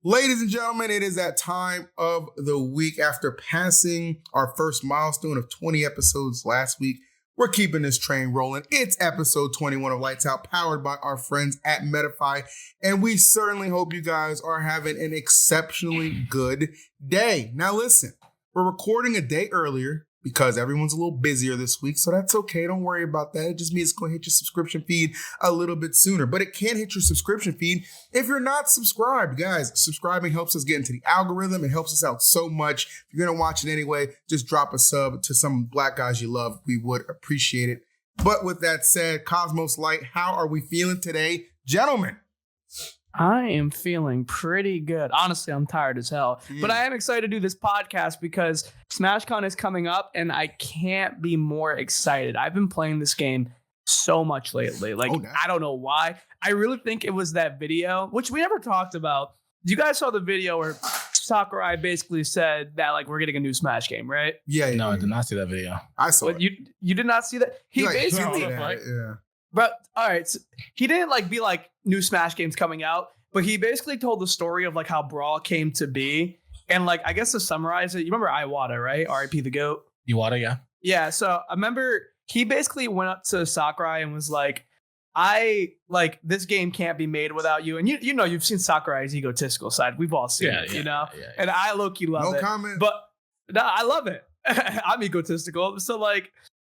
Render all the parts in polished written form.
Ladies and gentlemen, it is that time of the week. After passing our first milestone of 20 episodes last week, we're keeping this train rolling. It's episode 21 of Lights Out, powered by our friends at Metafy. And we certainly hope you guys are having an exceptionally good day. Now listen, we're recording a day earlier because everyone's a little busier this week, so that's okay. Don't worry about that. It just means it's going to hit your subscription feed a little bit sooner, but it can't hit your subscription feed if you're not subscribed. Guys, subscribing helps us get into the algorithm. It helps us out so much. If you're going to watch it anyway, just drop a sub to some black guys you love. We would appreciate it. But with that said, Cosmos Light, how are we feeling today, gentlemen? I am feeling pretty good. Honestly, I'm tired as hell. But I am excited to do this podcast because SmashCon is coming up and I can't be more excited. I've been playing this game so much lately. I don't know why. I really think it was that video, which we never talked about. You guys saw the video where Sakurai basically said that we're getting a new Smash game, right? Yeah. No, I did not see that video. I saw it. You did not see that? He basically... Yeah. But all right, so he didn't be new Smash games coming out, but he basically told the story of how Brawl came to be. And I guess to summarize it, you remember Iwata, right? R.I.P. the GOAT. Iwata, yeah. Yeah, so I remember he basically went up to Sakurai and was this game can't be made without you. And you've seen Sakurai's egotistical side. We've all seen it, Yeah. And I low-key love it. No comment. But no, I love it. I'm egotistical. So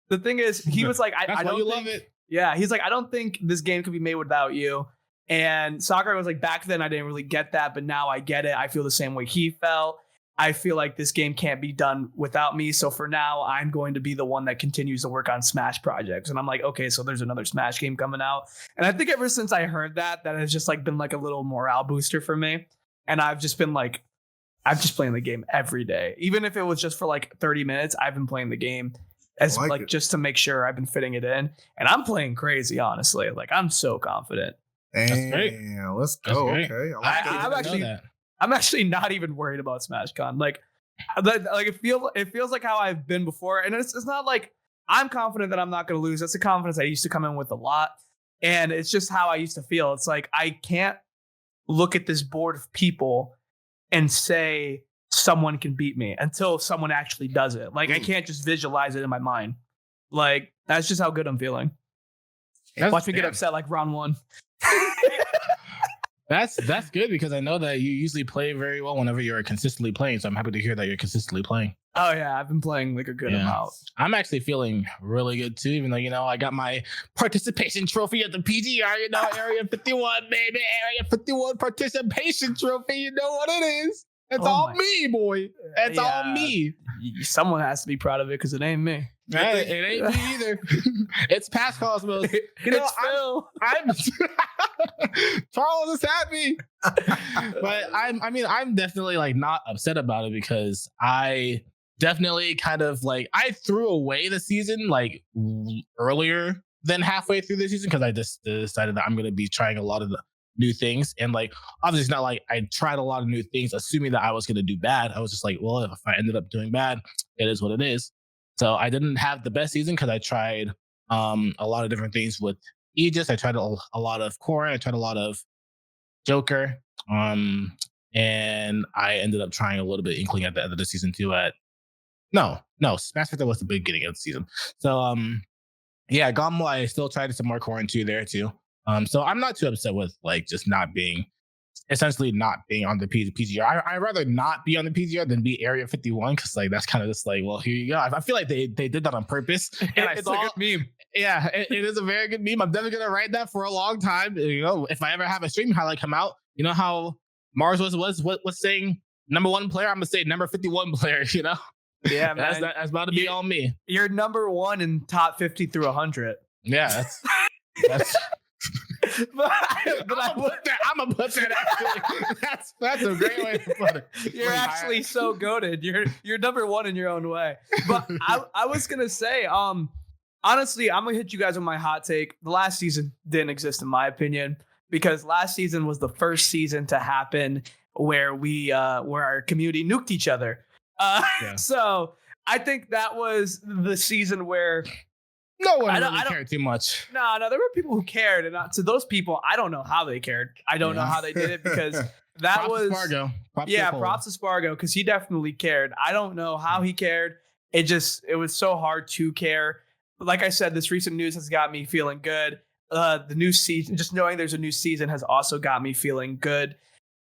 the thing is, he was I don't love it. Yeah, he's I don't think this game could be made without you. And Sakurai was back then I didn't really get that, but now I get it. I feel the same way he felt. I feel like this game can't be done without me. So for now, I'm going to be the one that continues to work on Smash projects. And I'm okay, so there's another Smash game coming out. And I think ever since I heard that has just been a little morale booster for me. And I've just been I'm just playing the game every day. Even if it was just for 30 minutes, I've been playing the game. As just to make sure I've been fitting it in, and I'm playing crazy. Honestly, I'm so confident. Damn, let's go. Okay, I'm actually not even worried about SmashCon. It feels like how I've been before, and it's not I'm confident that I'm not going to lose. That's the confidence I used to come in with a lot, and it's just how I used to feel. It's I can't look at this board of people and say someone can beat me until someone actually does it. I can't just visualize it in my mind. That's just how good I'm feeling. Watch me get upset round one. That's good because I know that you usually play very well whenever you're consistently playing. So I'm happy to hear that you're consistently playing. Oh yeah, I've been playing a good amount. I'm actually feeling really good too, even though I got my participation trophy at the PGR, Area 51, baby, Area 51 participation trophy. You know what it is. It's all me, boy. It's all me. Someone has to be proud of it because it ain't me. It ain't me either. It's past Cosmos. It's Phil. I'm Charles is happy. But I'm definitely not upset about it because I definitely kind of I threw away the season earlier than halfway through the season because I just decided that I'm going to be trying a lot of the new things. And obviously it's not I tried a lot of new things assuming that I was going to do bad. I was just well, if I ended up doing bad, it is what it is. So I didn't have the best season because I tried a lot of different things with Aegis. I tried a lot of Corrin. I tried a lot of Joker. And I ended up trying a little bit Inkling at the end of the season too. No, Smash Factor was the beginning of the season. So Gombo, I still tried some more Corrin too there too. So I'm not too upset with just not being on the PGR. I'd rather not be on the PGR than be Area 51 because that's kind of just well, here you go. I feel like they did that on purpose. And it's a good meme. Yeah, it is a very good meme. I'm definitely gonna write that for a long time. If I ever have a stream highlight come out, how Mars was saying number 1 player, I'm gonna say number 51 player. Yeah, man, that's about to be on me. You're number 1 in top 50 through 100. Yeah, that's. but I'm gonna put that actually. That's a great way to put it. You're actually so goated. You're number 1 in your own way. But I was gonna say, honestly, I'm gonna hit you guys with my hot take. The last season didn't exist in my opinion because last season was the first season to happen where where our community nuked each other. So I think that was the season where. No one really cared too much. No, there were people who cared. And to those people, I don't know how they cared. I don't know how they did it because That props was to Spargo. Props to Spargo because he definitely cared. I don't know how he cared. It was so hard to care. But like I said, this recent news has got me feeling good. The new season, just knowing there's a new season, has also got me feeling good.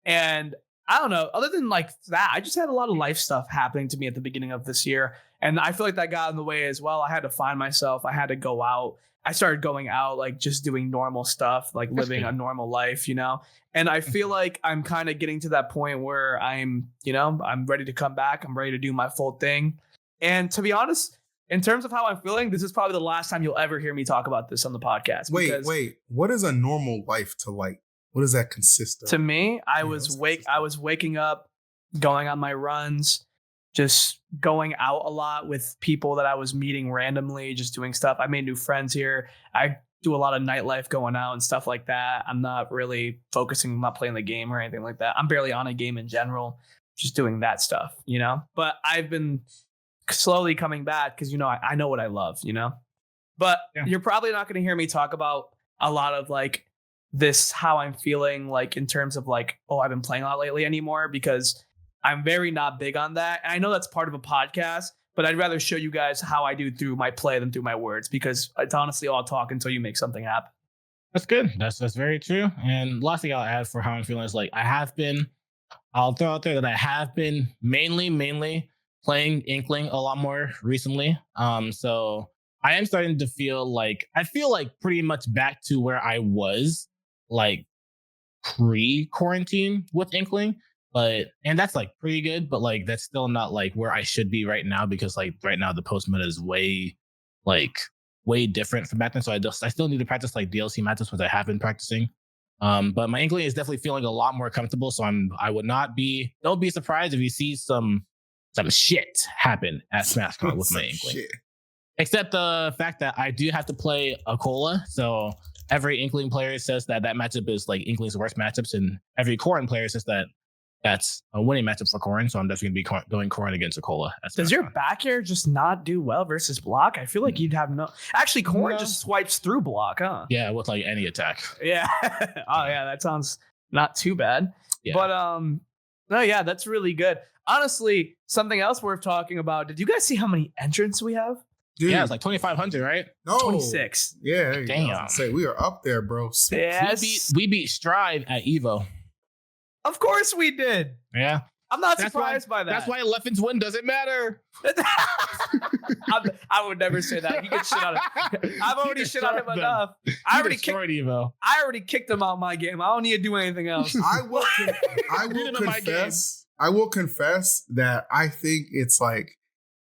And I don't know, other than like that, I just had a lot of life stuff happening to me at the beginning of this year. And I feel like that got in the way as well. I had to find myself. I had to go out. I started going out, like just doing normal stuff, like living a normal life, you know? And I feel like I'm kind of getting to that point where I'm ready to come back. I'm ready to do my full thing. And to be honest, in terms of how I'm feeling, this is probably the last time you'll ever hear me talk about this on the podcast. Wait. What is a normal life to like? What does that consist of? To me, I was waking up, going on my runs, just going out a lot with people that I was meeting randomly, just doing stuff. I made new friends here. I do a lot of nightlife, going out and stuff like that. I'm not really focusing, I'm not playing the game or anything like that. I'm barely on a game in general, just doing that stuff, you know? But I've been slowly coming back because, you know, I know what I love, you know? But You're probably not going to hear me talk about a lot of like this, how I'm feeling like in terms of like, oh, I've been playing a lot lately anymore, because I'm very not big on that. And I know that's part of a podcast, but I'd rather show you guys how I do through my play than through my words, because it's honestly all talk until you make something happen. That's good. That's very true. And last thing I'll add for how I'm feeling is like I'll throw out there that I have been mainly playing Inkling a lot more recently. So I am starting to feel like pretty much back to where I was like pre-quarantine with Inkling. And that's like pretty good, but like that's still not like where I should be right now, because like right now the post meta is way different from back then. So I still need to practice like DLC matches, which I have been practicing. But my Inkling is definitely feeling a lot more comfortable. So don't be surprised if you see some shit happen at SmashCon with my Inkling. Shit. Except the fact that I do have to play Akola. So every Inkling player says that matchup is like Inkling's worst matchups, and every Corrin player says that that's a winning matchup for Corrin. So I'm definitely going to be going Corrin against Akola. Does your back air just not do well versus block? I feel like you'd have actually Corrin just swipes through block, huh? Yeah, with like any attack. Yeah. Oh yeah, that sounds not too bad. Yeah. But no, yeah, that's really good. Honestly, something else worth talking about. Did you guys see how many entrants we have? Dude. Yeah, it's like 2,500, right? No, 26. Yeah, damn. Say we are up there, bro. Yes. We beat Strive at Evo. Of course we did. Yeah. I'm not surprised by that. That's why Leffen's win doesn't matter. I would never say that. You can shit on him. I've already shit on him enough. I already kicked him out my game. I don't need to do anything else. I will confess that I think it's like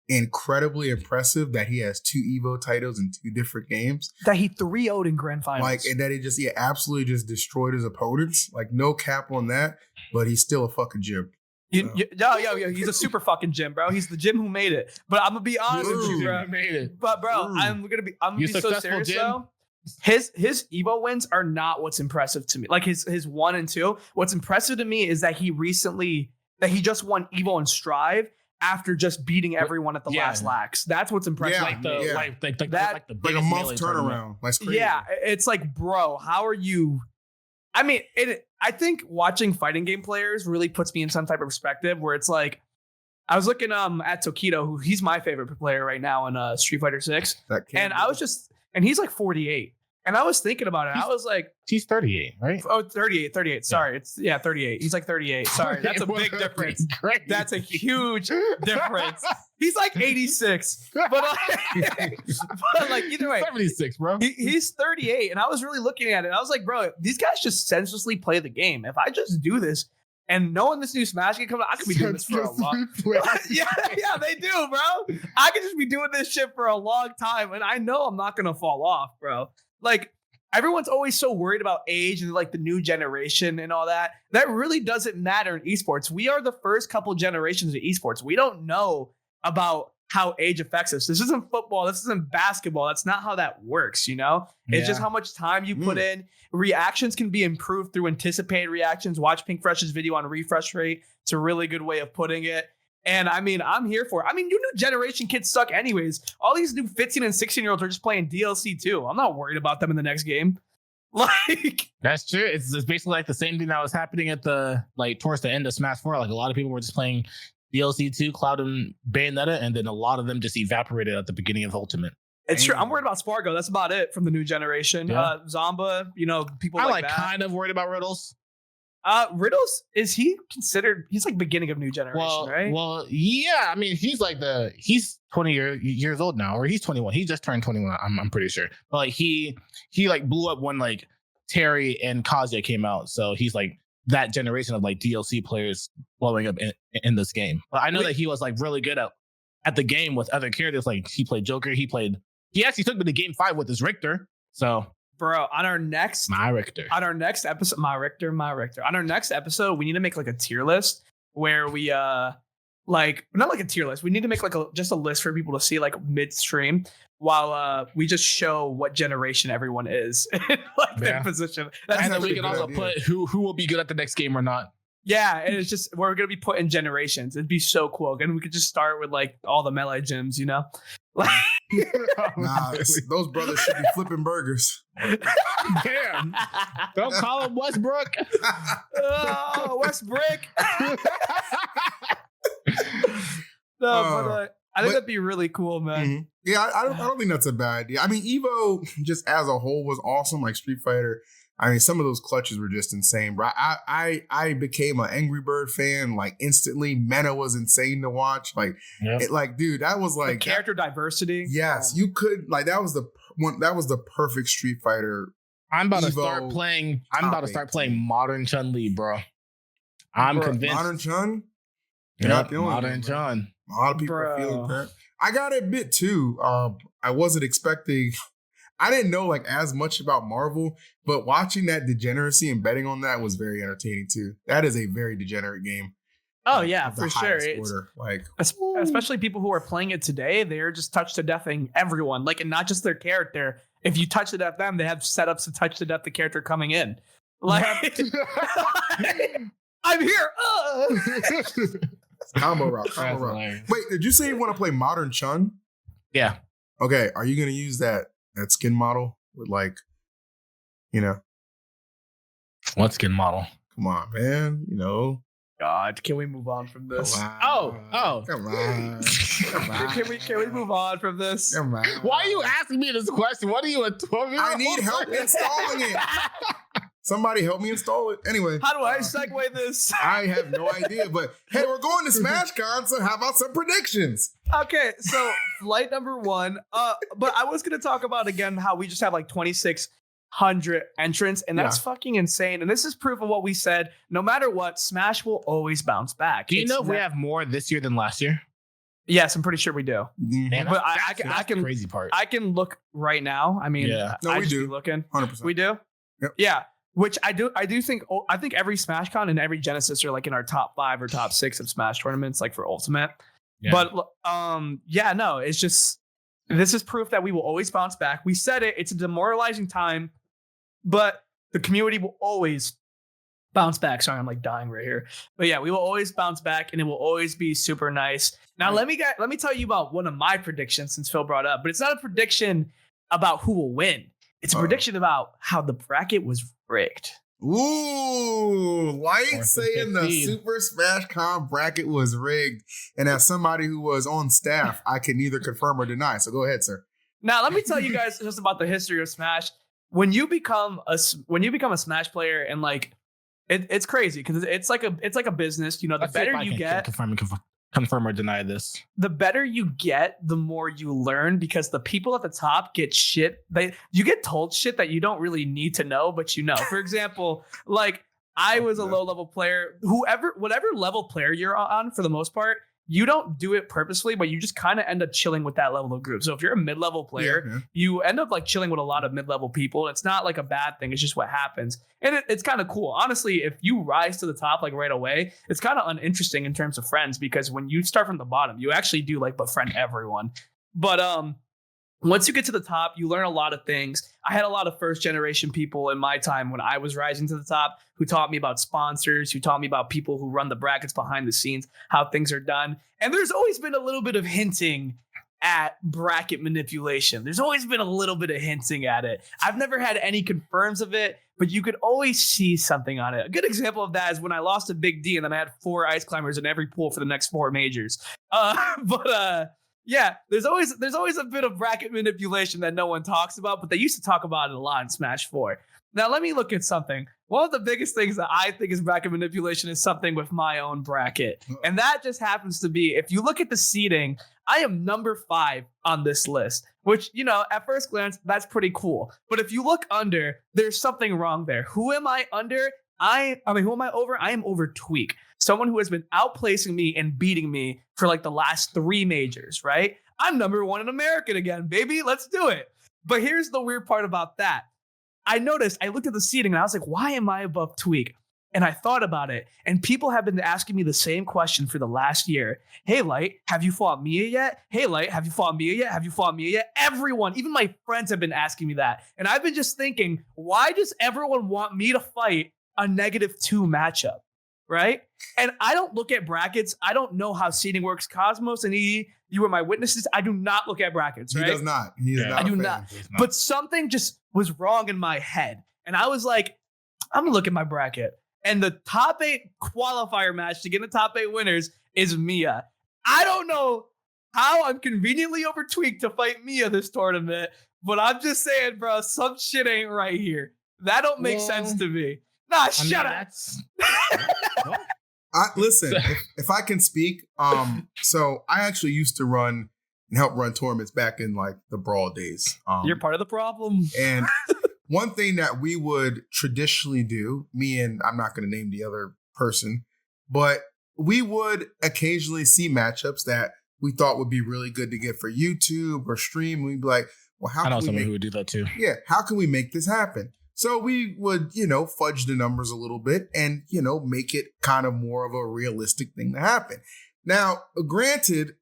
incredibly impressive that he has 2 EVO titles in 2 different games. That he 3-0'd in grand finals. Like, and that he absolutely just destroyed his opponents. Like, no cap on that, but he's still a fucking gym. Yo, he's a super fucking gym, bro. He's the gym who made it. But I'm gonna be honest with you, bro. Made it. But bro, I'm gonna be so serious though. His Evo wins are not what's impressive to me. Like his 1 and 2. What's impressive to me is that he just won Evo and Strive after just beating everyone at the last lax. That's what's impressive. Like a month turnaround. That's crazy. Yeah, it's like, bro, how are you? I mean, I think watching fighting game players really puts me in some type of perspective where it's like, I was looking at Tokido, he's my favorite player right now in Street Fighter 6. And he's like 48. And I was thinking about it. I was like, he's 38, right? Oh, 38. Sorry. Yeah. It's 38. He's like 38. Sorry. That's a big difference. Great. That's a huge difference. He's like 86. But like either way. 76, bro. He's 38. And I was really looking at it. I was like, bro, these guys just senselessly play the game. If I just do this and knowing this new Smash game coming out, I could be doing this for a long time. Yeah, they do, bro. I could just be doing this shit for a long time. And I know I'm not going to fall off, bro. Like, everyone's always so worried about age and like the new generation and all that. That really doesn't matter in esports. We are the first couple generations of esports. We don't know about how age affects us. This isn't football. This isn't basketball. That's not how that works, you know? It's just how much time you put in. Reactions can be improved through anticipated reactions. Watch Pink Fresh's video on refresh rate. It's a really good way of putting it. And I mean, I'm here for it. I mean, you new generation kids suck anyways. All these new 15 and 16-year-olds are just playing DLC too. I'm not worried about them in the next game. Like, that's true. It's basically like the same thing that was happening at the towards the end of Smash 4. Like a lot of people were just playing DLC 2, Cloud and Bayonetta, and then a lot of them just evaporated at the beginning of Ultimate. It's true. I'm worried about Spargo. That's about it from the new generation. Yeah. Zomba, people I like that. kind of worried about Riddles. Riddles, is he considered? He's like beginning of new generation, right? Well, yeah. I mean, he's he's 20 years old now, or he's 21. He just turned 21. I'm pretty sure. But like he blew up when like Terry and Kazuya came out. So he's like that generation of like DLC players blowing up in this game. But I know that he was like really good at the game with other characters. Like he played Joker. He actually took me to game 5 with his Richter. So. Bro, on our next episode, we need to make like a tier list where we not like a tier list. We need to make like just a list for people to see like midstream while we just show what generation everyone is in like their position. And then we can also put who will be good at the next game or not. Yeah, and it's just we're gonna be put in generations. It'd be so cool. And we could just start with like all the melee gyms, Like nah, those brothers should be flipping burgers. Damn. Don't call him Westbrook. Oh, Westbrook. I think that'd be really cool, man. Mm-hmm. Yeah, I don't think that's a bad idea. I mean, Evo just as a whole was awesome. Like Street Fighter. I mean, some of those clutches were just insane, bro. I became an Angry Bird fan like instantly. Mena was insane to watch. Like, dude, that was like the character diversity. Yes, you could like that was the one. That was the perfect Street Fighter. I'm about to start playing Modern Chun-Li, bro. I'm convinced. Modern Chun. Yeah, Modern Chun. A lot of people are feeling that. I got to admit too. I wasn't expecting. I didn't know like as much about Marvel, but watching that degeneracy and betting on that was very entertaining too. That is a very degenerate game. Oh yeah, for sure. Like especially people who are playing it today, they're just touch to deathing everyone. Like, and not just their character. If you touch to death them, they have setups to touch to death the character coming in. Like, I'm here. Combo rock. Wait, did you say you want to play Modern Chun? Yeah. Okay. Are you going to use that skin model with what skin model? Come on, man. God, can we move on from this? Come on. Can we move on from this? Come on. Why are you asking me this question? What are you? I need help installing it. Somebody help me install it. Anyway. How do I segue this? I have no idea, but hey, we're going to SmashCon, so how about some predictions? Okay, so flight number 1. But I was going to talk about again how we just have like 2,600 entrants, and that's fucking insane. And this is proof of what we said. No matter what, Smash will always bounce back. Do you know if we have more this year than last year? Yes, I'm pretty sure we do. Man, but I can crazy part. I can look right now. I mean, we do. Looking. 100%. We do. Yep. Yeah. Which I do think. I think every SmashCon and every Genesis are like in our top 5 or top 6 of Smash tournaments, like for Ultimate. Yeah. But no, it's just this is proof that we will always bounce back. We said it. It's a demoralizing time, but the community will always bounce back. Sorry, I'm like dying right here. But yeah, we will always bounce back, and it will always be super nice. Now, let me tell you about one of my predictions since Phil brought up. But it's not a prediction about who will win. It's a prediction about how the bracket was rigged. Ooh, Lights saying the Super SmashCon bracket was rigged. And as somebody who was on staff, I can neither confirm or deny. So go ahead, sir. Now, let me tell you guys just about the history of Smash. When you become a Smash player, and like it's crazy because it's like a business. The better you get. Confirm or deny this. The better you get, the more you learn, because the people at the top get shit. You get told shit that you don't really need to know, but you know. For example, like I was a low level player. Whatever level player you're on, for the most part, you don't do it purposefully, but you just kind of end up chilling with that level of group. So if you're a mid-level player, you end up like chilling with a lot of mid-level people. It's not like a bad thing. It's just what happens. And it's kind of cool. Honestly, if you rise to the top like right away, it's kind of uninteresting in terms of friends, because when you start from the bottom, you actually do like befriend everyone. But once you get to the top, you learn a lot of things. I had a lot of first generation people in my time when I was rising to the top who taught me about sponsors, who taught me about people who run the brackets behind the scenes, how things are done. And there's always been a little bit of hinting at bracket manipulation. There's always been a little bit of hinting at it. I've never had any confirms of it, but you could always see something on it. A good example of that is when I lost to Big D and then I had 4 ice climbers in every pool for the next 4 majors. Yeah, there's always a bit of bracket manipulation that no one talks about, but they used to talk about it a lot in Smash 4. Now, let me look at something. One of the biggest things that I think is bracket manipulation is something with my own bracket. And that just happens to be, if you look at the seeding, I am number 5 on this list, which, you know, at first glance, that's pretty cool. But if you look under, there's something wrong there. Who am I under? Who am I over? I am over Tweak, someone who has been outplacing me and beating me for like the last 3 majors, right? I'm number 1 in American again, baby. Let's do it. But here's the weird part about that. I looked at the seating and I was like, why am I above Tweak? And I thought about it. And people have been asking me the same question for the last year. Hey, Light, have you fought Mia yet? Hey, Light, have you fought Mia yet? Have you fought Mia yet? Everyone, even my friends have been asking me that. And I've been just thinking, why does everyone want me to fight a -2 matchup? Right? And I don't look at brackets. I don't know how seeding works. Cosmos and EE, you were my witnesses. I do not look at brackets, right? He does not. He is not. I do not. But something just was wrong in my head. And I was like, I'm going to look at my bracket. And the top 8 qualifier match to get in the top 8 winners is Mia. I don't know how I'm conveniently overtweaked to fight Mia this tournament, but I'm just saying, bro, some shit ain't right here. That don't make sense to me. Nah, shut up. Listen, if I can speak, so I actually used to run and help run tournaments back in like the Brawl days. You're part of the problem. And one thing that we would traditionally do, me and I'm not going to name the other person, but we would occasionally see matchups that we thought would be really good to get for YouTube or stream. We'd be like, well, how I know can someone who would do that too. Yeah, how can we make this happen? So we would, fudge the numbers a little bit and, make it kind of more of a realistic thing to happen. Now, granted,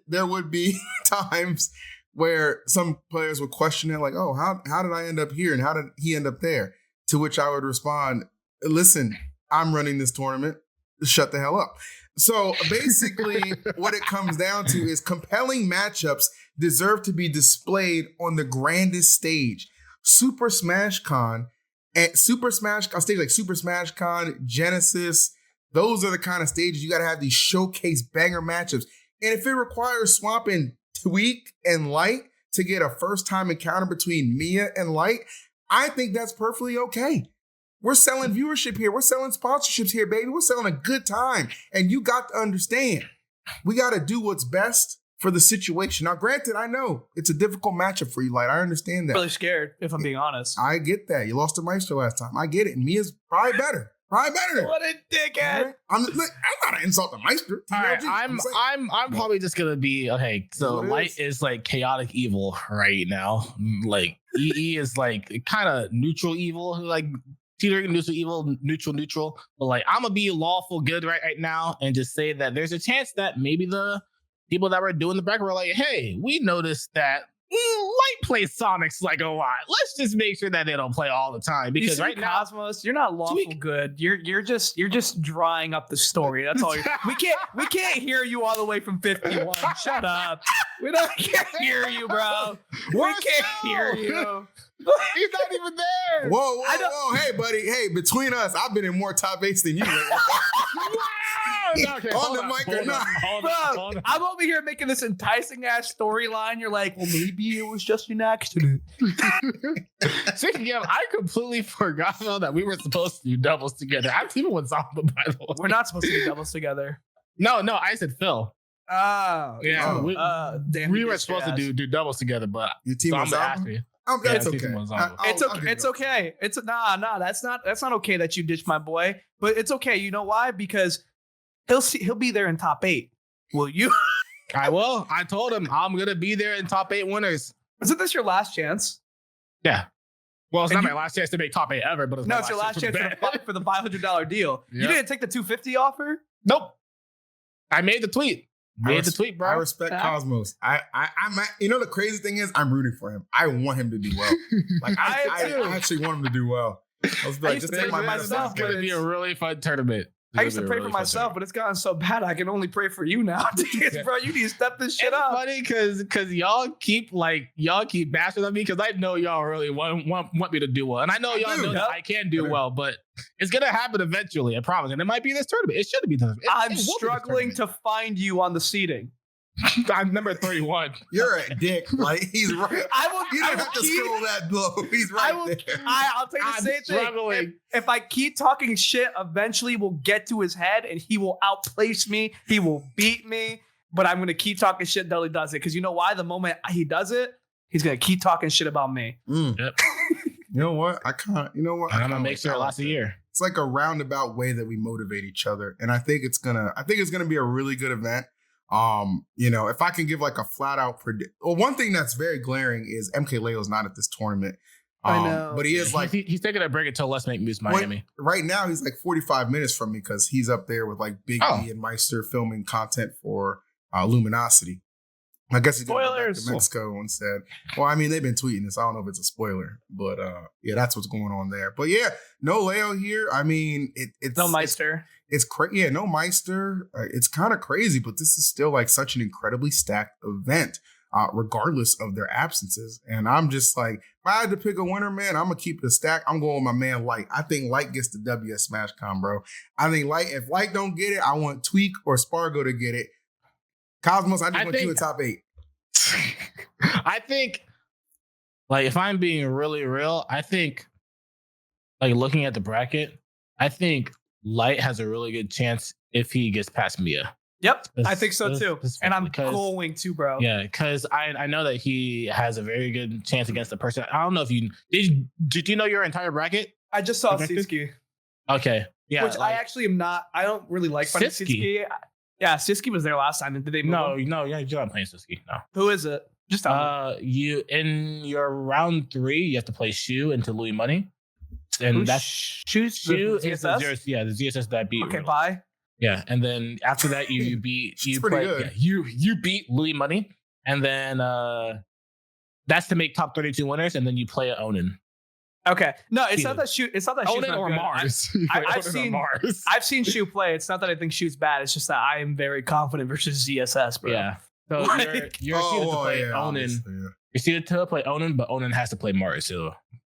there would be times where some players would question it like, oh, how did I end up here? And how did he end up there? To which I would respond, listen, I'm running this tournament. Shut the hell up. So basically what it comes down to is compelling matchups deserve to be displayed on the grandest stage. Super Smash Con and Super Smash Con stage like Super Smash Con, Genesis, those are the kind of stages you got to have these showcase banger matchups. And if it requires swapping Tweak and Light to get a first time encounter between Mia and Light, I think that's perfectly okay. We're selling viewership here. We're selling sponsorships here, baby. We're selling a good time. And you got to understand, we got to do what's best for the situation. Now, granted, I know it's a difficult matchup for you, Light. I understand that. I'm really scared, if I'm being honest. I get that. You lost to Maestro last time. I get it. And Mia's probably better. What a dickhead. Right? I'm not an insult to Meister. All right, I'm probably just gonna be okay. So Light is like chaotic evil right now. Like EE is like kind of neutral evil, like teetering neutral evil, neutral. But like I'm gonna be lawful good right now and just say that there's a chance that maybe the people that were doing the bracket were like, hey, we noticed that Light plays Sonics like a lot. Let's just make sure that they don't play all the time because right now, Cosmos, you're not lawful good. You're just drying up the story. That's all. We can't hear you all the way from 51. Shut up. Can't hear you, bro. We can't hear you. He's not even there. Whoa. Hey, buddy. Hey, between us, I've been in more top 8s than you. Okay, on the mic or not. Bro, I'm over here making this enticing ass storyline. You're like, well, maybe it was just an accident. Speaking of, I completely forgot though that we were supposed to do doubles together. I'm teaming with Zomba, by the way. We're not supposed to do doubles together. No, I said Phil. Oh, yeah. We were supposed to do doubles together, but your team was asked me. It's okay. It's okay. It's that's not okay that you ditched my boy, but it's okay. You know why? Because he'll be there in top 8. Will you? I will. I told him I'm gonna be there in top 8 winners. Isn't this your last chance? Yeah. Well, it's not my last chance to make top 8 ever, but it's your last chance for the $500 deal. Yep. You didn't take the $250 offer? Nope. I made the tweet. Bro. I respect Cosmos. I'm the crazy thing is I'm rooting for him. I want him to do well. Like I actually want him to do well. I was like, just take my myself. It's gonna be a really fun tournament. I used to pray for myself, but it's gotten so bad I can only pray for you now. Bro, you need to step this shit up. It's funny because y'all keep bashing on me because I know y'all really want me to do well, and I know y'all know that I can do well, but it's gonna happen eventually. I promise, and it might be this tournament. It should be this. I'm struggling to find you on the seating. I'm number 31. You're a dick. Like he's right. You don't have to scroll that low. He's right there. I'll tell you the same thing. If I keep talking shit, eventually we'll get to his head and he will outplace me. He will beat me. But I'm gonna keep talking shit until he does it. Because you know why? The moment he does it, he's gonna keep talking shit about me. Yep. You know what? I'm gonna make sure it lasts a year. It's like a roundabout way that we motivate each other, and I think it's gonna be a really good event. If I can give like a flat out one thing that's very glaring is MKLeo is not at this tournament. I know, but he is like he's taking a break until Let's Make Moves Miami. Right now, he's like 45 minutes from me because he's up there with like Big E and Meister filming content for Luminosity. I guess he's going to go back to Mexico instead. Well, I mean, they've been tweeting this. I don't know if it's a spoiler, but yeah, that's what's going on there. But yeah, no Leo here. I mean, it's no Meister. It's crazy. Yeah, no Meister. It's kind of crazy, but this is still like such an incredibly stacked event, regardless of their absences. And I'm just like, if I had to pick a winner, man, I'm gonna keep it a stack. I'm going with my man Light. I think Light gets the W at SmashCon, bro. I think Light. If Light don't get it, I want Tweak or Spargo to get it. Cosmos, I just want you in top 8. I think, like, if I'm being really real, I think, like, looking at the bracket, I think Light has a really good chance if he gets past Mia. Yep, I think so too. And I'm going to, bro. Yeah, because I know that he has a very good chance against the person. I don't know if you did you know your entire bracket? I just saw Siski. Okay. Yeah. Which I actually am not. I don't really like Siski. Yeah, Siski was there last time. Did they move him? No, you're not playing Siski. No. Who is it? Just tell me. You in your round 3, you have to play Shu into Louis Money. And that's Shu is the ZSS that beat. Okay, bye. Yeah, and then after that you beat you beat Louis Money, and then that's to make top 32 winners, and then you play Onin. Okay, no, it's not that Shu. It's not that Shu's Onin or good. Mars. I've seen Shu play. It's not that I think Shu's bad. It's just that I am very confident versus ZSS, bro. Yeah. So you're seated to play Onin. Yeah. You're seated to play Onin, but Onin has to play Mars. So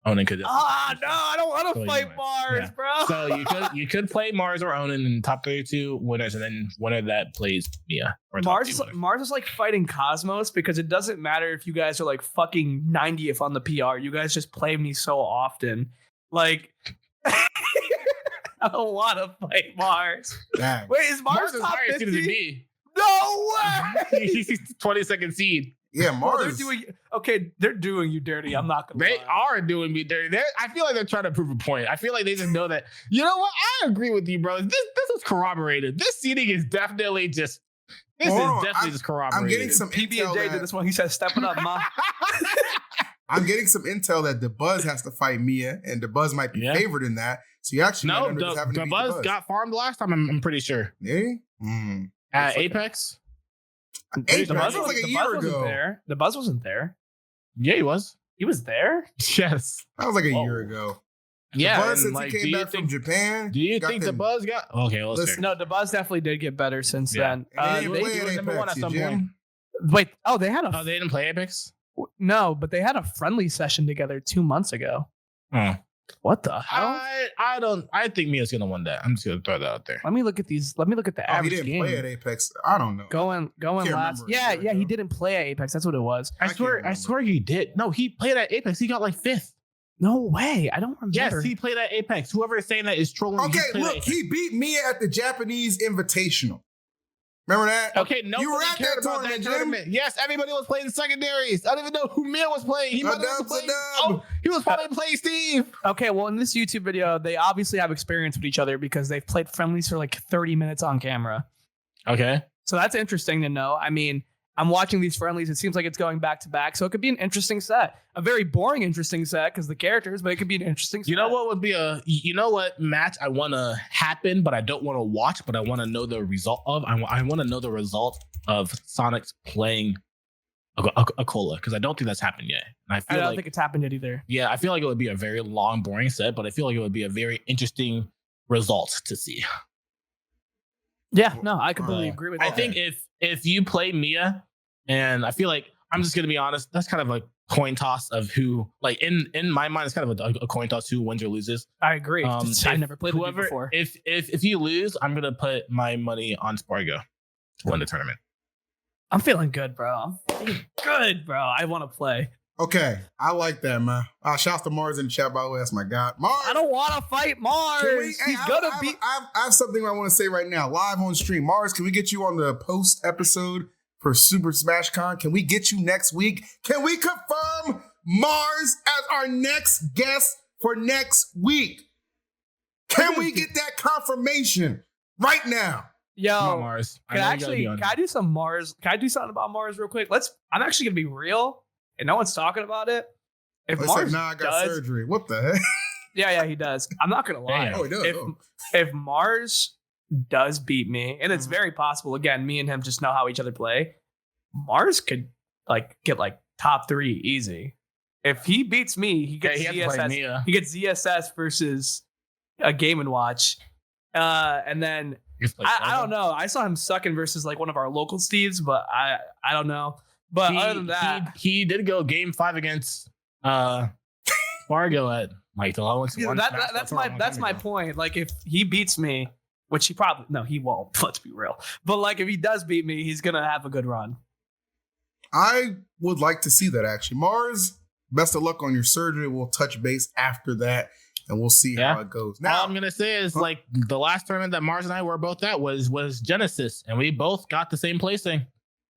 Onin could. No, I don't want to fight Mars, bro. So you could play Mars or Onin in top 32 winners, and then winner that plays Mia. Mars is like fighting Cosmos because it doesn't matter if you guys are like fucking 90th on the PR. You guys just play me so often. Like, I don't want to fight Mars. Dang. Wait, is Mars top 50? Than me. No way. He's 22nd seed. Yeah, Mars. They're doing you dirty. I'm not gonna. They are doing me dirty. I feel like they're trying to prove a point. I feel like they just know that. You know what? I agree with you, bro. This was corroborated. This seating is definitely just. Just corroborated. I'm getting some PB&J did this one. He said, "Step it up, ma." I'm getting some intel that the Buzz has to fight Mia, and the Buzz might be favored in that. So you actually the Buzz got farmed last time. I'm pretty sure. Yeah. At Apex. The Buzz was like a year ago. The Buzz wasn't there. Yeah, he was. He was there? Yes. That was like a year ago. Yeah. The Buzz, since he came back from Japan. Do you think the Buzz got... Okay, let's No, the Buzz definitely did get better since then. They were number 1 at some point. Wait, they had a... Oh, they didn't play Apex? No, but they had a friendly session together 2 months ago. Oh. What the hell? I think Mia's gonna win that. I'm just gonna throw that out there. Let me look at these. Let me look at the average game. He didn't play at Apex. I don't know. Going last. Yeah, he didn't play at Apex. That's what it was. I swear he did. No, he played at Apex. He got like 5th. No way. I don't remember. Yes, he played at Apex. Whoever is saying that is trolling. Okay, look, he beat Mia at the Japanese Invitational. Remember that? Okay, no, you were at that tournament. Yes, everybody was playing secondaries. I don't even know who Mia was playing. He was probably playing Steve. Okay, well, in this YouTube video, they obviously have experience with each other because they've played friendlies for like 30 minutes on camera. Okay. So that's interesting to know. I mean, I'm watching these friendlies. It seems like it's going back to back. So it could be an interesting set. A very boring, interesting set because the characters, but it could be an interesting set. You know what would be what match I want to happen, but I don't want to watch, but I want to know the result of? I want to know the result of Sonic's playing Akola because I don't think that's happened yet. And I don't think it's happened yet either. Yeah, I feel like it would be a very long, boring set, but I feel like it would be a very interesting result to see. Yeah, no, I completely agree with that. I think if you play Mia, and I feel like I'm just gonna be honest, that's kind of a coin toss of who, like in my mind, it's kind of a coin toss who wins or loses. I agree. I never played whoever before. If you lose, I'm gonna put my money on Spargo to win the tournament. I'm feeling good, bro. Good, bro. I want to play. Okay, I like that, man. Shouts to Mars in the chat, by the way. That's my guy. Mars. I don't want to fight Mars. He's gonna be. I have something I want to say right now, live on stream. Mars, can we get you on the post episode for Super Smash Con? Can we get you next week? Can we confirm Mars as our next guest for next week? Can we get that confirmation right now? Yo, on, Mars. Can I do some Mars? Can I do something about Mars real quick? I'm actually gonna be real, and no one's talking about it. If Mars I got surgery. What the heck? Yeah, he does. I'm not gonna lie. Damn. Oh, he does. If Mars does beat me, and it's very possible. Again, me and him just know how each other play. Mars could get top 3 easy. If he beats me, he gets ZSS. He gets ZSS versus a Game & Watch, and then. I don't know. I saw him sucking versus one of our local Steves, but I don't know. But other than that, he did go game 5 against Fargo at Michael. That's my point. Like if he beats me, which he won't. Let's be real. But if he does beat me, he's gonna have a good run. I would like to see that actually. Mars, best of luck on your surgery. We'll touch base after that. And we'll see how it goes. Now, all I'm gonna say is the last tournament that Mars and I were both at was Genesis, and we both got the same placing.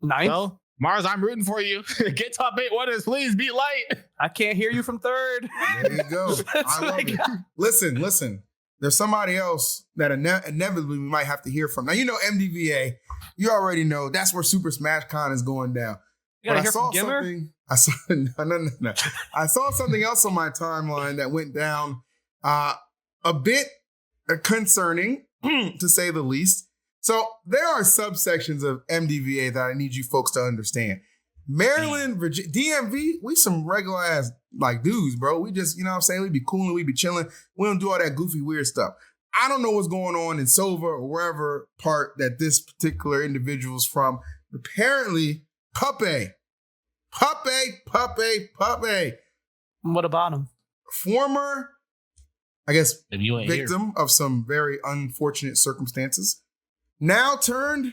Nice. So, Mars, I'm rooting for you. Get top 8 winners, please. Beat Light. I can't hear you from 3rd. There you go. I love it. Listen. There's somebody else that inevitably we might have to hear from. Now you know MDVA. You already know that's where Super Smash Con is going down. You gotta hear from Gimmer? I saw something else on my timeline that went down. A bit concerning, to say the least. So there are subsections of MDVA that I need you folks to understand. Maryland, Virginia, DMV, we some regular ass dudes, bro. We just, you know what I'm saying? We be cooling, we be chilling. We don't do all that goofy, weird stuff. I don't know what's going on in Sova or wherever part that this particular individual's from. Apparently, Puppeh. What about him? Former, I guess, victim of some very unfortunate circumstances. Now turned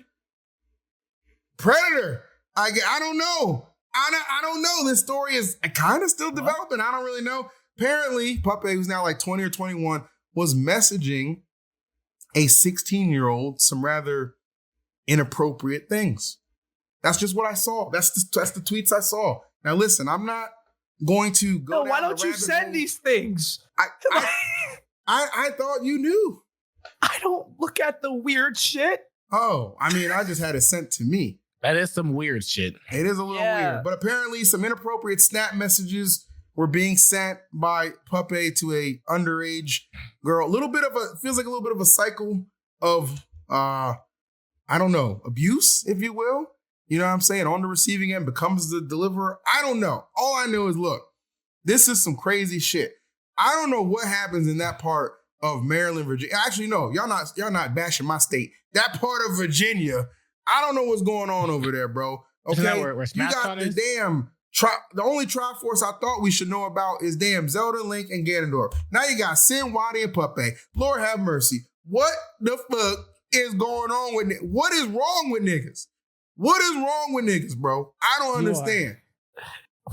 predator. I don't know. I don't know. This story is kind of still developing. I don't really know. Apparently, Puppeh, who's now 20 or 21, was messaging a 16-year-old some rather inappropriate things. That's just what I saw. That's the tweets I saw. Now, listen, I'm not going to go. No, why don't you send these things? I thought you knew. I don't look at the weird shit. Oh, I just had it sent to me. That is some weird shit. It is a little weird. But apparently some inappropriate snap messages were being sent by Puppeh to a underage girl. Feels like a little bit of a cycle of, abuse, if you will. You know what I'm saying? On the receiving end, becomes the deliverer. I don't know. All I know is, look, this is some crazy shit. I don't know what happens in that part of Maryland, Virginia. Actually, no, y'all not bashing my state. That part of Virginia, I don't know what's going on over there, bro. Okay, where you got the damn the only Triforce I thought we should know about is damn Zelda, Link, and Ganondorf. Now you got Sin, Wadi, and Puppeh. Lord have mercy. What the fuck is going on with what is wrong with niggas? What is wrong with niggas, bro? I don't understand.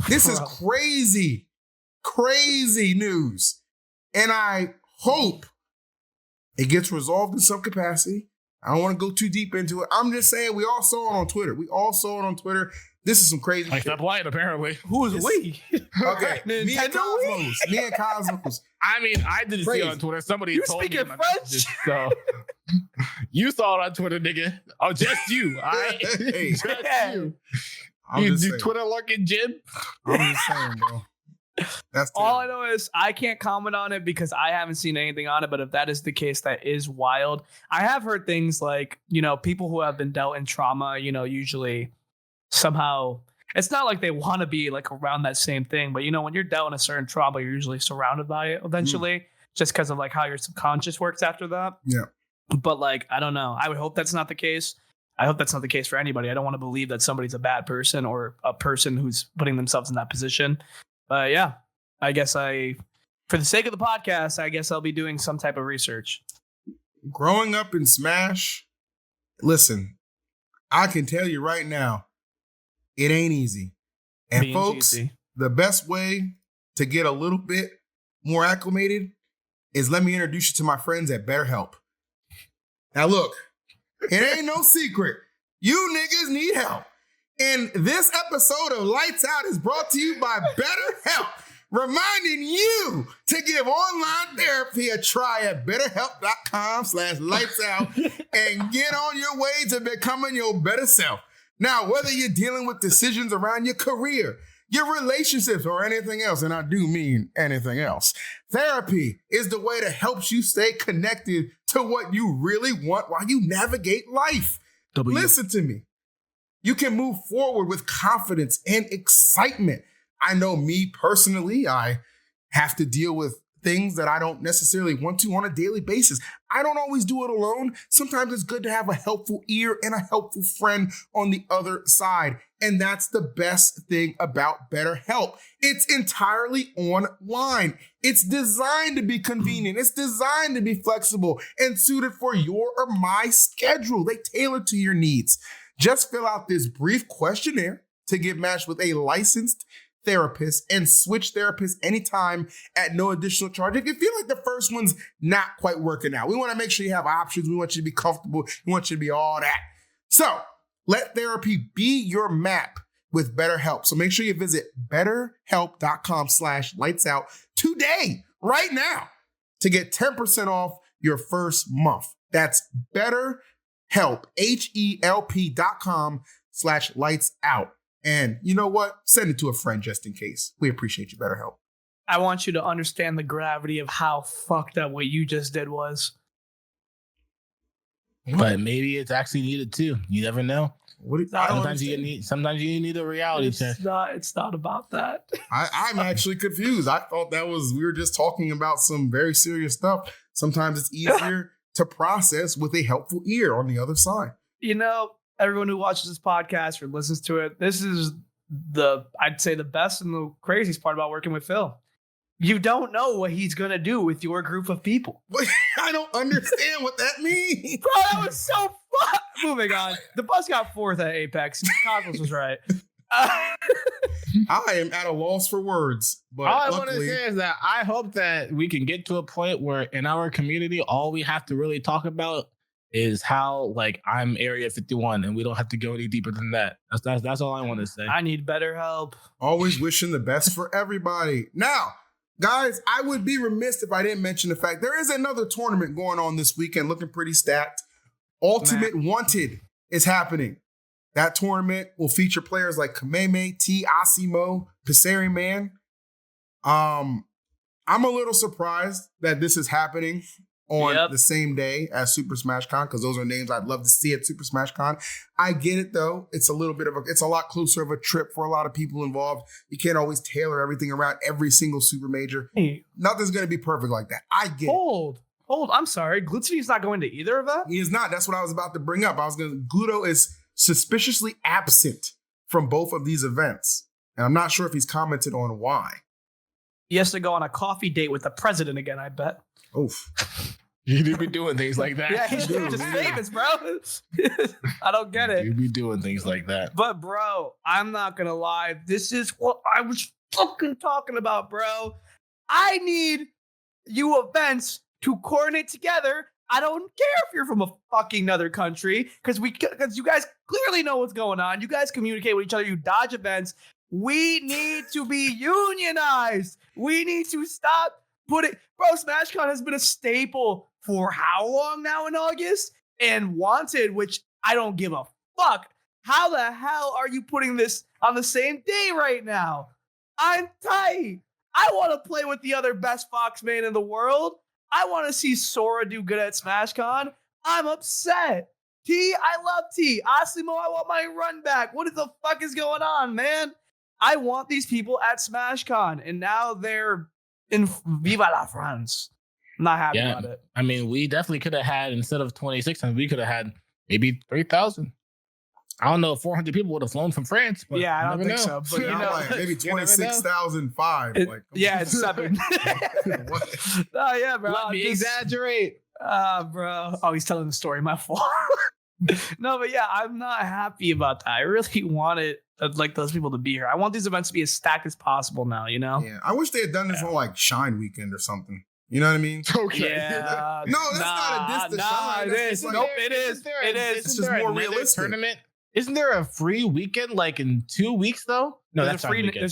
This is crazy news. And I hope it gets resolved in some capacity. I don't want to go too deep into it. I'm just saying we all saw it on Twitter. This is some crazy shit. Stop lying, apparently. Who is we? Okay. Me and Cosmos. I mean, I didn't see it on Twitter. Somebody you told me. You speaking French? So you saw it on Twitter, nigga. Oh, just you. Just you. You do Twitter lurking, Jim? I'm just saying, bro. That's all I know is I can't comment on it because I haven't seen anything on it. But if that is the case, that is wild. I have heard things like, people who have been dealt in trauma, usually somehow it's not like they want to be around that same thing. But, when you're dealt in a certain trauma, you're usually surrounded by it eventually just because of how your subconscious works after that. Yeah. But like, I don't know. I would hope that's not the case. I hope that's not the case for anybody. I don't want to believe that somebody's a bad person or a person who's putting themselves in that position. But yeah, I guess for the sake of the podcast, I guess I'll be doing some type of research. Growing up in Smash, listen, I can tell you right now, it ain't easy. And Being folks, cheesy. the best way to get a little bit more acclimated is let me introduce you to my friends at BetterHelp. Now look, it ain't no secret. You niggas need help. And this episode of Lights Out is brought to you by BetterHelp, reminding you to give online therapy a try at betterhelp.com/lightsout and get on your way to becoming your better self. Now, whether you're dealing with decisions around your career, your relationships, or anything else, and I do mean anything else, therapy is the way to help you stay connected to what you really want while you navigate life. Listen to me. You can move forward with confidence and excitement. I know me personally, I have to deal with things that I don't necessarily want to on a daily basis. I don't always do it alone. Sometimes it's good to have a helpful ear and a helpful friend on the other side. And that's the best thing about BetterHelp. It's entirely online. It's designed to be convenient. It's designed to be flexible and suited for your or my schedule. They tailor to your needs. Just fill out this brief questionnaire to get matched with a licensed therapist and switch therapists anytime at no additional charge. If you feel like the first one's not quite working out, we want to make sure you have options. We want you to be comfortable. We want you to be all that. So let therapy be your map with BetterHelp. So make sure you visit betterhelp.com/lightsout today, right now, to get 10% off your first month. That's BetterHelp, HELP.com/lightsout. And you know what? Send it to a friend just in case. We appreciate you, BetterHelp. I want you to understand the gravity of how fucked up what you just did was. But maybe it's actually needed too. You never know. Sometimes you need a reality check. It's not about that. I'm actually confused. I thought we were just talking about some very serious stuff. Sometimes it's easier to process with a helpful ear on the other side. You know, everyone who watches this podcast or listens to it, this is I'd say the best and the craziest part about working with Phil. You don't know what he's going to do with your group of people. I don't understand what that means. Bro, that was so fun. Moving on. The bus got 4th at Apex. Cosmos was right. I am at a loss for words. But all I want to say is that I hope that we can get to a point where in our community, all we have to really talk about is how, like, I'm Area 51 and we don't have to go any deeper than that. That's all I want to say. I need better help. Always wishing the best for everybody. Now, guys, I would be remiss if I didn't mention the fact there is another tournament going on this weekend looking pretty stacked. Ultimate Wanted is happening. That tournament will feature players like Kameme, T, Asimo, Passeri Man. I'm a little surprised that this is happening on the same day as Super Smash Con, because those are names I'd love to see at Super Smash Con. I get it though. It's a lot closer of a trip for a lot of people involved. You can't always tailor everything around every single super major. Hey. Nothing's going to be perfect like that. I get it. I'm sorry. Glutzy's not going to either of that? He is not. That's what I was about to bring up. Gluto is suspiciously absent from both of these events. And I'm not sure if he's commented on why. He has to go on a coffee date with the president again, I bet. Oof. You do be doing things like that. Yeah, he's just famous, bro. I don't get it. You be doing things like that. But, bro, I'm not going to lie. This is what I was fucking talking about, bro. I need you events to coordinate together. I don't care if you're from a fucking other country, because you guys clearly know what's going on. You guys communicate with each other. You dodge events. We need to be unionized. We need to stop putting... Bro, SmashCon has been a staple for how long now in August? And Wanted, which I don't give a fuck. How the hell are you putting this on the same day right now? I'm tight. I want to play with the other best Foxman in the world. I want to see Sora do good at SmashCon. I'm upset. T, I love T. Asimo, I want my run back. What the fuck is going on, man? I want these people at SmashCon, and now they're in Viva la France. I'm not happy about it. I mean, we definitely could have had, instead of 2600, we could have had maybe 3,000. I don't know if 400 people would have flown from France. But yeah, I don't think so. But like maybe 26,005. Like, it's 7. Oh yeah, bro. Let me exaggerate. Bro. Oh, he's telling the story. My fault. No, but yeah, I'm not happy about that. I really wanted like those people to be here. I want these events to be as stacked as possible now. You know? Yeah, I wish they had done this on like Shine Weekend or something. You know what I mean? Okay. Yeah. No, that's not a diss to Shine. It is. Nope, it is. It is. It's just more realistic. Tournament. Isn't there a free weekend like in 2 weeks though? No, there's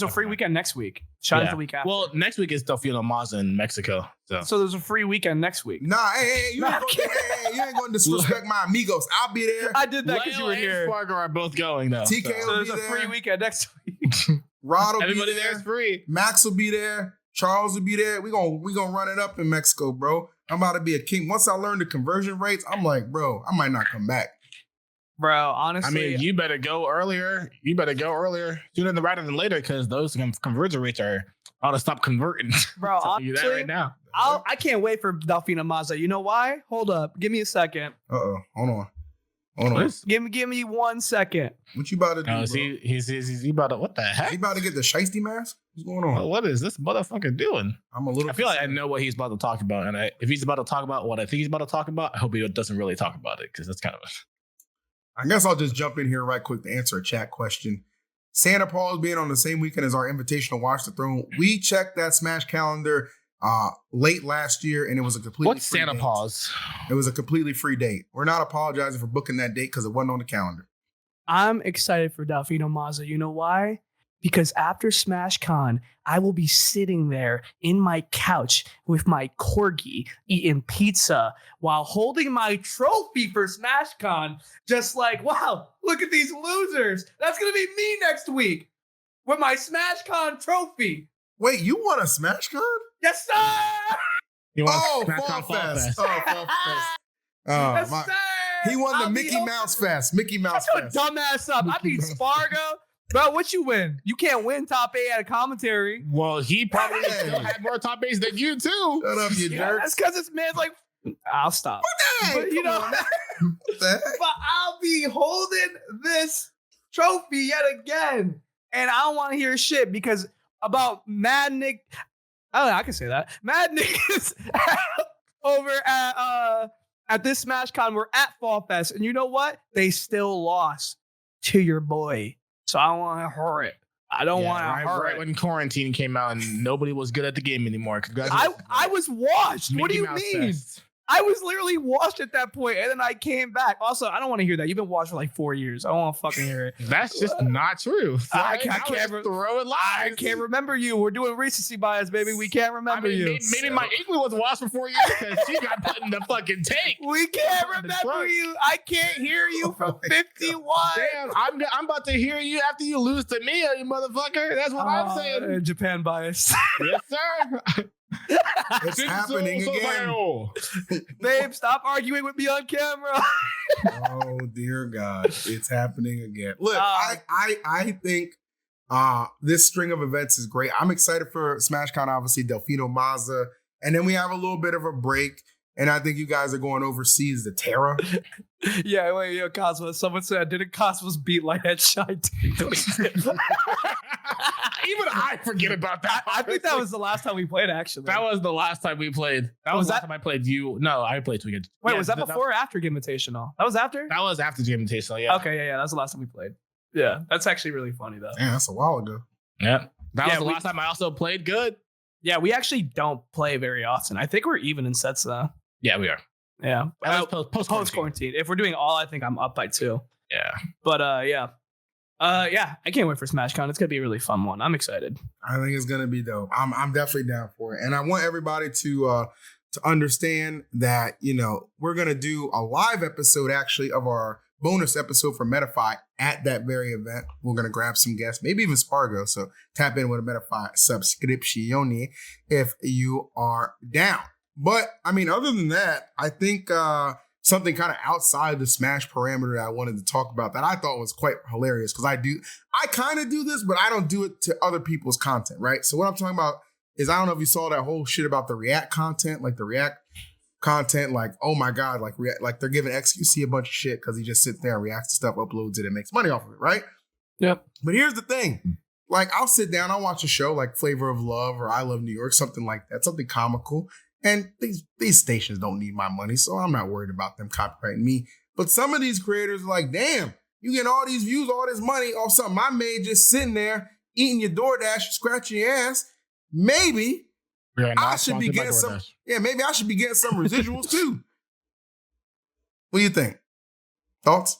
a free weekend next week. Shine's the week after. Well, next week is Delfino Maza in Mexico. So there's a free weekend next week. Nah, you ain't going to disrespect my amigos. I'll be there. I did that because you were here. Spargo are both going though. TK so there's a free weekend next week. Rod will Everybody be there. There's free. Max will be there. Charles will be there. We gonna run it up in Mexico, bro. I'm about to be a king. Once I learn the conversion rates, I'm like, bro, I might not come back. Bro, honestly, I mean, you better go earlier. Sooner than later, because those conversion rates are ought to stop converting. Bro, honestly, you that right now. I can't wait for Delfino Maza. You know why? Hold up. Give me a second. Hold on. Give me 1 second. What you about to do? Oh, he's about to, what the heck? He about to get the shiesty mask? What's going on? What is this motherfucker doing? I feel like I know what he's about to talk about, and if he's about to talk about what I think he's about to talk about, I hope he doesn't really talk about it, because that's kind of I guess I'll just jump in here right quick to answer a chat question. Santa Paul's being on the same weekend as our Invitational Watch the Throne. We checked that Smash calendar late last year, and it was a completely What's free Santa date. Paul's? It was a completely free date. We're not apologizing for booking that date because it wasn't on the calendar. I'm excited for Delfino Maza. You know why? Because after SmashCon, I will be sitting there in my couch with my corgi eating pizza while holding my trophy for SmashCon. Just like, wow, look at these losers. That's going to be me next week with my SmashCon trophy. Wait, you want a SmashCon? Yes, sir! Fall Fest. Oh, Fall Fest. Yes, sir! He won the Mickey Mouse Fest. Mickey Mouse Fest. Shut your dumbass up. I beat Spargo. Bro, what you win? You can't win top 8 at a commentary. Well, he probably still had more top 8s than you too. Shut up, you jerk. That's because this man's like, I'll stop. But you know, but I'll be holding this trophy yet again. And I don't want to hear shit because about Mad Nick. I don't know, I can say that. Mad Nick is over at this SmashCon. We're at Fall Fest. And you know what? They still lost to your boy. So I don't want to hurt it. I don't want to hurt right it. when quarantine came out and nobody was good at the game anymore. Congratulations. I was washed. What do you Mouse mean? Fest. I was literally washed at that point, and then I came back. Also, I don't want to hear that. You've been washed for like 4 years. I don't want to fucking hear it. That's just not true. I can't remember you. We're doing recency bias, baby. We can't remember you. Maybe my Inkling was washed for 4 years because she got put in the fucking tank. We can't remember you. I can't hear you from 51. Damn, I'm about to hear you after you lose to me, you motherfucker. That's what I'm saying. Japan bias. Yes, sir. It's happening again. Babe, stop arguing with me on camera. Oh dear God, it's happening again. Look, I think this string of events is great. I'm excited for SmashCon, obviously, Delfino Maza, and then we have a little bit of a break. And I think you guys are going overseas to Terra. Yeah, wait, yo, Cosmos. Someone said, didn't Cosmos beat Lighthead Shy? Even I forget about that. I think that was the last time we played, actually. That was the last time we played. That was the last time I played you. No, I played Tweaked. Wait, was that before or after Game Invitational? That was after? That was after Game Invitational, yeah. Okay, yeah, that was the last time we played. Yeah, that's actually really funny, though. Damn, that's a while ago. Yeah. That was the last time I also played good. Yeah, we actually don't play very often. I think we're even in sets, though. Yeah, we are. Yeah. Post-quarantine. If we're doing all, I think I'm up by 2. Yeah. But yeah. Yeah, I can't wait for SmashCon. It's gonna be a really fun one. I'm excited. I think it's gonna be dope. I'm definitely down for it. And I want everybody to understand that, you know, we're gonna do a live episode actually of our bonus episode for Metafy at that very event. We're gonna grab some guests, maybe even Spargo. So tap in with a Metafy subscription if you are down. But I mean, other than that, I think something kind of outside the Smash parameter that I wanted to talk about that I thought was quite hilarious, because I kind of do this, but I don't do it to other people's content, right? So what I'm talking about is I don't know if you saw that whole shit about the React content, like the React content, like, oh my God, like they're giving XQC a bunch of shit because he just sits there and reacts to stuff, uploads it, and makes money off of it, right? Yep. But here's the thing. Like, I'll sit down, I'll watch a show like Flavor of Love or I Love New York, something like that, something comical. And these stations don't need my money, so I'm not worried about them copyrighting me. But some of these creators are like, damn, you get all these views, all this money off something I made just sitting there eating your DoorDash, scratching your ass. Maybe I should be getting some. Yeah, maybe I should be getting some residuals too. What do you think? Thoughts?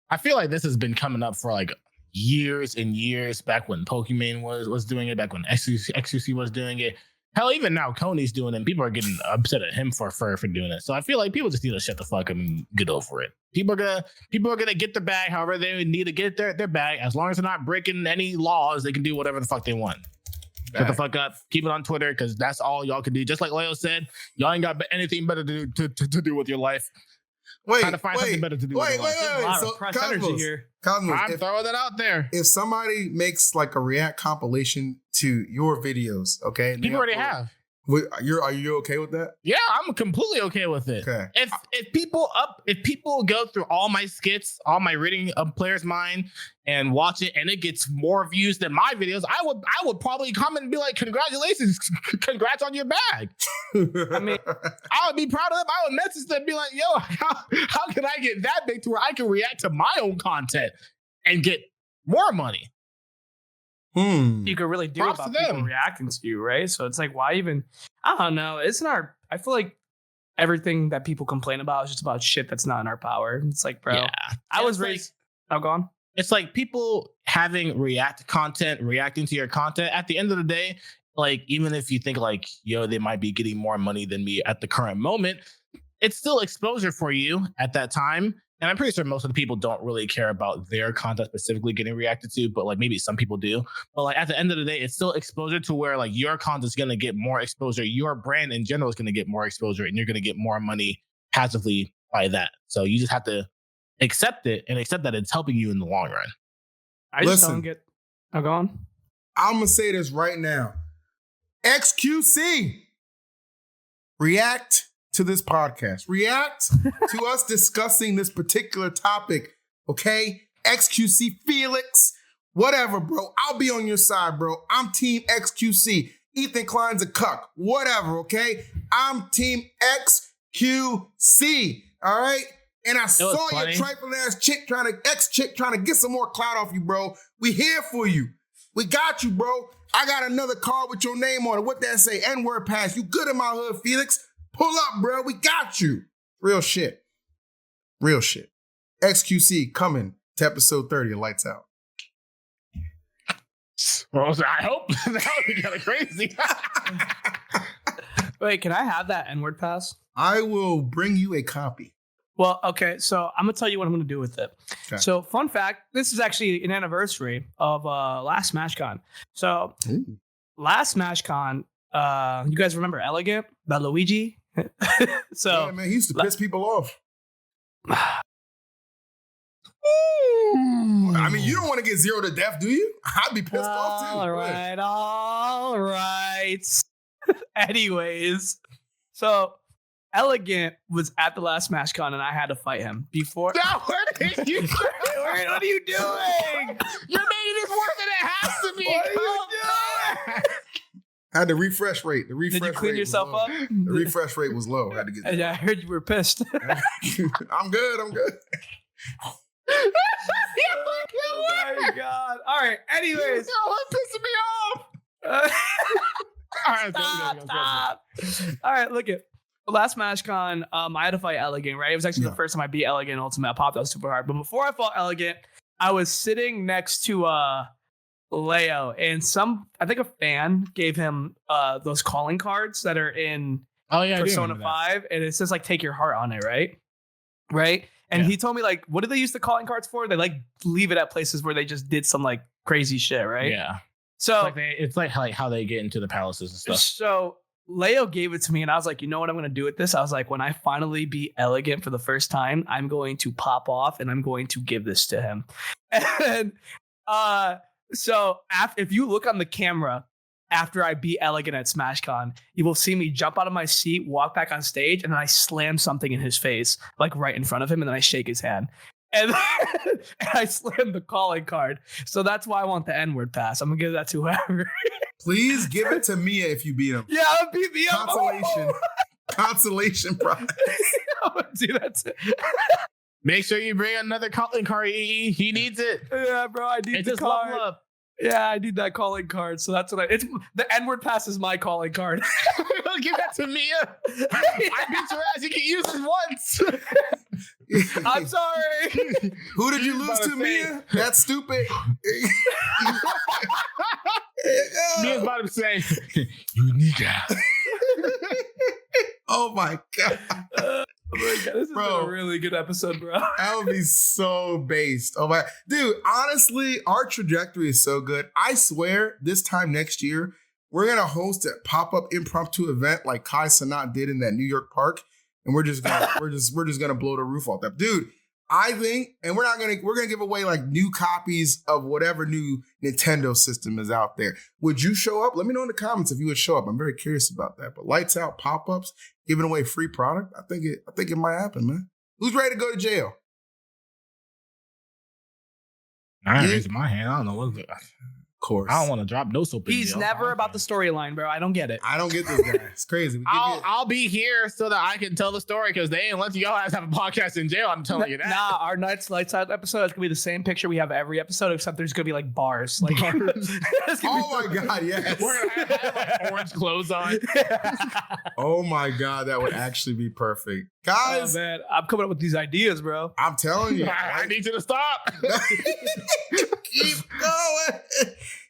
I feel like this has been coming up for like years and years. Back when Pokemon was doing it, back when XQC was doing it. Hell, even now Coney's doing it. And people are getting upset at him for doing it. So I feel like people just need to shut the fuck up and get over it. People are gonna get their bag however they need to get their bag. As long as they're not breaking any laws, they can do whatever the fuck they want. Shut the fuck up. Keep it on Twitter because that's all y'all can do. Just like Leo said, y'all ain't got anything better to do with your life. Trying to find something better to do. Wait. So, Cosmos, I'm throwing that out there. If somebody makes like a React compilation to your videos, okay? People already have. Are you okay with that? Yeah, I'm completely okay with it. Okay. If people go through all my skits, all my reading of Player's Mind and watch it, and it gets more views than my videos, I would probably comment and be like, "Congratulations, congrats on your bag." I mean, I would be proud of them. I would message them and be like, "Yo, how can I get that big to where I can react to my own content and get more money?" You could really do Props about to them. people reacting to you, right? So it's like, why even? I don't know. I feel like everything that people complain about is just about shit that's not in our power. It's like, bro, Yeah. I was raised. Go on. It's like people having reacting to your content. At the end of the day, like, even if you think like, yo, they might be getting more money than me at the current moment, it's still exposure for you at that time. And I'm pretty sure most of the people don't really care about their content specifically getting reacted to, but like maybe some people do. But like at the end of the day, it's still exposure to where like your content's going to get more exposure. Your brand in general is going to get more exposure and you're going to get more money passively by that. So you just have to accept it and accept that it's helping you in the long run. I just don't get. Go on. I'm going to say this right now. XQC. React to this podcast. React to us discussing this particular topic, okay? XQC Felix, whatever, bro. I'll be on your side, bro. I'm Team XQC. Ethan Klein's a cuck, whatever, okay? I'm Team XQC, all right? And I saw your trifling ass chick trying to get some more clout off you, bro. We here for you. We got you, bro. I got another card with your name on it. What that say? N-word pass. You good in my hood, Felix. Pull up, bro. We got you. Real shit. Real shit. XQC coming to episode 30 of Lights Out. Well, I hope that would be kind of crazy. Wait, can I have that N-word pass? I will bring you a copy. Well, okay, so I'm going to tell you what I'm going to do with it. Okay. So, fun fact, this is actually an anniversary of last SmashCon. So, last SmashCon, you guys remember Elegant by Luigi? So, yeah, man, he used to piss people off. I mean, you don't want to get 0 to death, do you? I'd be pissed off too. All right. Anyways, so Elegant was at the last SmashCon and I had to fight him before. No, what are you doing? What are you doing? You're making this worse than it has to be. What are you doing? Had the refresh rate. The refresh Did you clean yourself up? The refresh rate was low. I had to get that. Yeah, I heard you were pissed. I'm good. Oh my God. All right. Anyways. Y'all are pissing me off. All right. Stop. All right. Look at last SmashCon. I had to fight Elegant, right? It was actually the first time I beat Elegant Ultimate. I popped out super hard. But before I fought Elegant, I was sitting next to Leo, and I think a fan gave him those calling cards that are in Persona 5, and it says like take your heart on it, right? And he told me like, what do they use the calling cards for? They like leave it at places where they just did some like crazy shit, right? Yeah. So it's like how they get into the palaces and stuff. So Leo gave it to me, and I was like, you know what I'm going to do with this? I was like, when I finally beat Elegant for the first time, I'm going to pop off and I'm going to give this to him. And so if you look on the camera, after I beat Elegant at SmashCon, you will see me jump out of my seat, walk back on stage, and then I slam something in his face, like right in front of him, and then I shake his hand. And I slam the calling card. So that's why I want the N-word pass. I'm going to give that to whoever. Please give it to Mia if you beat him. Yeah, I'll beat Mia. Consolation. Consolation prize. I'm going to do that too. Make sure you bring another calling card, EE. He needs it. Yeah, bro, I need the card. Level up. Yeah, I need that calling card. So that's what it's the N-word pass is my calling card. Give that to Mia. I beat your ass. You can use it once. I'm sorry. Who did you lose to, Mia? That's stupid. Mia's about to say, you nigga. Oh my God. Oh my God, this has been a really good episode, bro. That would be so based. Oh my, dude, honestly, our trajectory is so good. I swear this time next year, we're going to host a pop-up impromptu event like Kai Cenat did in that New York park. And we're just going to blow the roof off that. Dude, I think, and we're going to give away like new copies of whatever new Nintendo system is out there. Would you show up? Let me know in the comments if you would show up. I'm very curious about that. But lights out pop-ups, giving away free product. I think it might happen, man. Who's ready to go to jail? I ain't raising my hand. I don't know what. Of course. I don't want to drop no soap. He's never about the storyline, bro. I don't get it. I don't get this guy. It's crazy. I'll be here so that I can tell the story because they ain't let you guys have a podcast in jail. I'm telling you that. Nah, our Lights Out episode is gonna be the same picture we have every episode, except there's gonna be like bars. Like, oh my God, yes. We're gonna have like, orange clothes on. Oh my God, that would actually be perfect, guys. Oh man, I'm coming up with these ideas, bro. I'm telling you, I need you to stop. Keep going.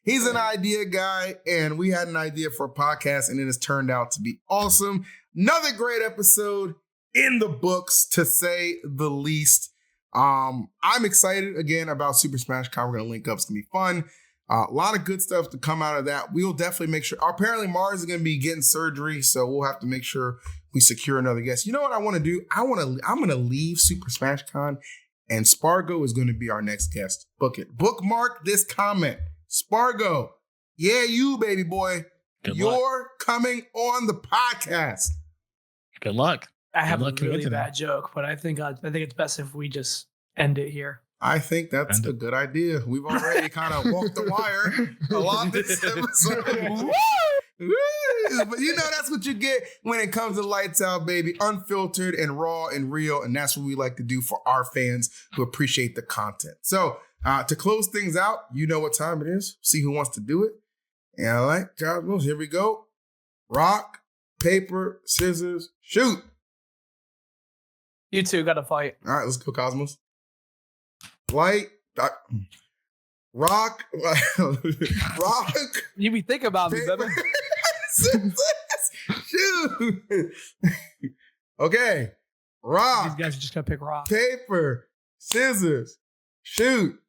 He's an idea guy, and we had an idea for a podcast, and it has turned out to be awesome. Another great episode in the books, to say the least. I'm excited again about Super Smash Con. We're gonna link up. It's gonna be fun. A lot of good stuff to come out of that. We'll definitely make sure. Apparently, Mars is gonna be getting surgery, so we'll have to make sure we secure another guest. You know what I want to do? I'm gonna leave Super Smash Con, and Spargo is gonna be our next guest. Book it. Bookmark this comment. Spargo, yeah, you baby boy, you're coming on the podcast. Good luck. I have a really bad joke, but I think it's best if we just end it here. I think that's a good idea. We've already kind of walked the wire a lot this episode. But you know, that's what you get when it comes to Lights Out, baby. Unfiltered and raw and real. And that's what we like to do for our fans who appreciate the content. So to close things out, you know what time it is. See who wants to do it. And I like Cosmos. Here we go. Rock, paper, scissors, shoot. You two got to fight. All right, let's go, Cosmos. Rock. You be thinking about me, paper, baby. scissors, shoot. Okay. Rock. These guys are just gonna pick rock. Paper, scissors, shoot.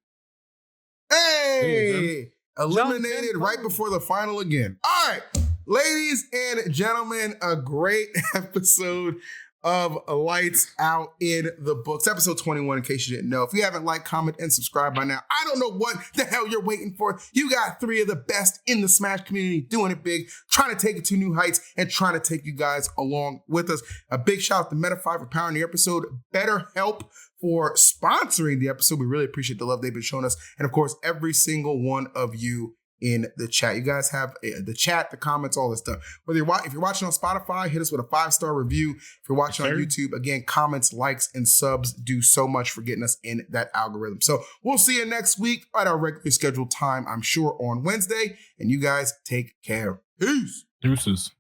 Hey! Eliminated right before the final again. All right, ladies and gentlemen, a great episode of Lights Out in the books. Episode 21, in case you didn't know. If you haven't liked, comment, and subscribed by now, I don't know what the hell you're waiting for. You got three of the best in the Smash community doing it big, trying to take it to new heights, and trying to take you guys along with us. A big shout out to Meta5 for powering the episode. BetterHelp for sponsoring the episode. We really appreciate the love they've been showing us. And of course, every single one of you in the chat. You guys have the chat, the comments, all this stuff. Whether if you're watching on Spotify, hit us with a 5-star review. If you're watching on YouTube, again, comments, likes, and subs do so much for getting us in that algorithm. So we'll see you next week at our regularly scheduled time, I'm sure, on Wednesday. And you guys take care. Peace. Deuces.